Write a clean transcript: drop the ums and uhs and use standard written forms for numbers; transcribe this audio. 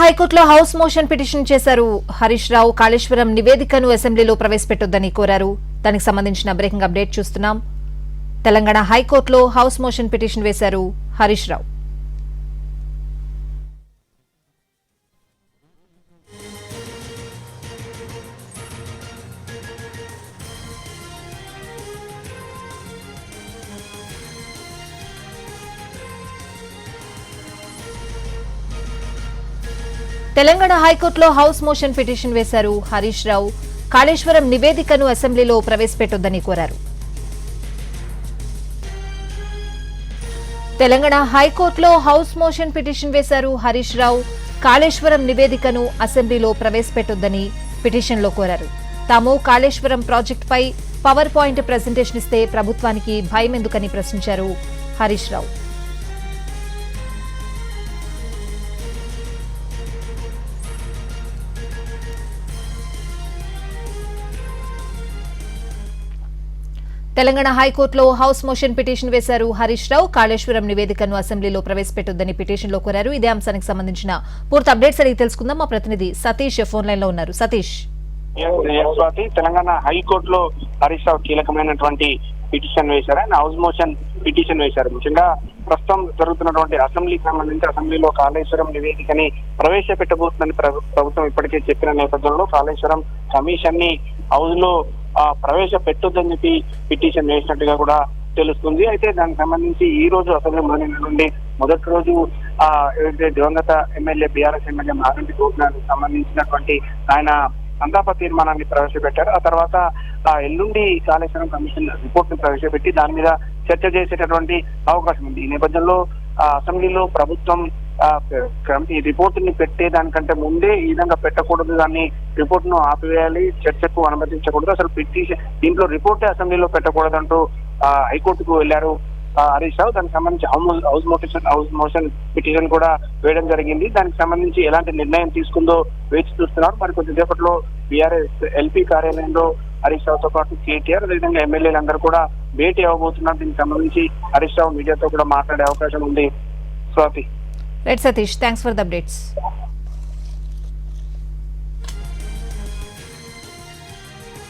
హైకోర్టులో house motion petition చేశారు హరీష్ రావు. కాళేశ్వరం నివేదికను అసెంబ్లీలో ప్రవేశపెట్టొద్దని కోరారు. దానికి సంబంధించిన బ్రేకింగ్ అప్డేట్ చూస్తున్నాం. తెలంగాణ హైకోర్టులో హౌస్ మోషన్ పిటిషన్ వేశారు హరీష్ రావు. తెలంగాణ హైకోర్టులో హౌస్ మోషన్ పిటిషన్ వేశారు హరీష్ రావు. కాళేశ్వరం నివేదికను అసెంబ్లీలో ప్రవేశపెట్టొద్దని కోరారు. తెలంగాణ హైకోర్టులో హౌస్ మోషన్ పిటిషన్ వేశారు హరీష్ రావు. కాళేశ్వరం నివేదికను అసెంబ్లీలో ప్రవేశపెట్టొద్దని పిటిషన్లో కోరారు. తాము కాళేశ్వరం ప్రాజెక్టుపై పవర్ పాయింట్ ప్రెజెంటేషన్ ఇస్తే ప్రభుత్వానికి భయం ఎందుకని ప్రశ్నించారు హరీష్ రావు. తెలంగాణ హైకోర్టులో హౌస్ మోషన్ పిటిషన్ వేశారు హరీష్ రావు. కాళేశ్వరం నివేదికను అసెంబ్లీలో ప్రవేశపెట్టొద్దని పిటిషన్లో కోరారు. ఇదే అంశానికి సంబంధించిన పూర్తి అప్డేట్స్ అడిగి తెలుసుకుందాం. మా ప్రతినిధి సతీష్ ఫోన్ లైన్ లో ఉన్నారు. సతీష్, తెలంగాణ హైకోర్టులో హరీష్ రావు కీలకమైనటువంటి పిటిషన్ వేశారు. ఆయన హౌస్ మోషన్ పిటిషన్ వేశారు. ముఖ్యంగా ప్రస్తుతం జరుగుతున్నటువంటి అసెంబ్లీకి సంబంధించి అసెంబ్లీలో కాళేశ్వరం నివేదికని ప్రవేశపెట్టబోతుందని ప్రభుత్వం ఇప్పటికే చెప్పిన నేపథ్యంలో కాళేశ్వరం కమిషన్ ని హౌస్ లో ప్రవేశపెట్టొద్దని చెప్పి పిటిషన్ వేసినట్టుగా కూడా తెలుస్తుంది. అయితే దానికి సంబంధించి ఈ రోజు అసెంబ్లీ నుండి మొదటి రోజు ఏదైతే దివంగత ఎమ్మెల్యే బీఆర్ఎస్ ఎమ్మెల్యే మాగంటి గోపినాథ్కి సంబంధించినటువంటి ఆయన సంతాప తీర్మానాన్ని ప్రవేశపెట్టారు. ఆ తర్వాత ఎల్లుండి కాళేశ్వరం కమిషన్ రిపోర్ట్ ని ప్రవేశపెట్టి దాని మీద చర్చ చేసేటటువంటి అవకాశం ఉంది. ఈ నేపథ్యంలో అసెంబ్లీలో ప్రభుత్వం ఈ రిపోర్ట్ ని పెట్టే దానికంటే ముందే ఈ విధంగా పెట్టకూడదు, దాన్ని రిపోర్ట్ ను ఆపివేయాలి, చర్చకు అనుమతించకూడదు, అసలు పిటిషన్ దీంట్లో రిపోర్టే అసెంబ్లీలో పెట్టకూడదంటూ హైకోర్టుకు వెళ్లారు హరీష్ రావు. దానికి సంబంధించి హౌస్ మోషన్ పిటిషన్ కూడా వేయడం జరిగింది. దానికి సంబంధించి ఎలాంటి నిర్ణయం తీసుకుందో వేచి చూస్తున్నారు. మరి కొద్దిసేపట్లో బీఆర్ఎస్ ఎల్పీ కార్యాలయంలో హరీష్ రావుతో పాటు కేటీఆర్ అదేవిధంగా ఎమ్మెల్యేలందరూ కూడా భేటీ అవ్వబోతున్నారు. దీనికి సంబంధించి హరీష్ రావు మీడియాతో కూడా మాట్లాడే అవకాశం ఉంది. Swathi. Right Satish, thanks for the updates.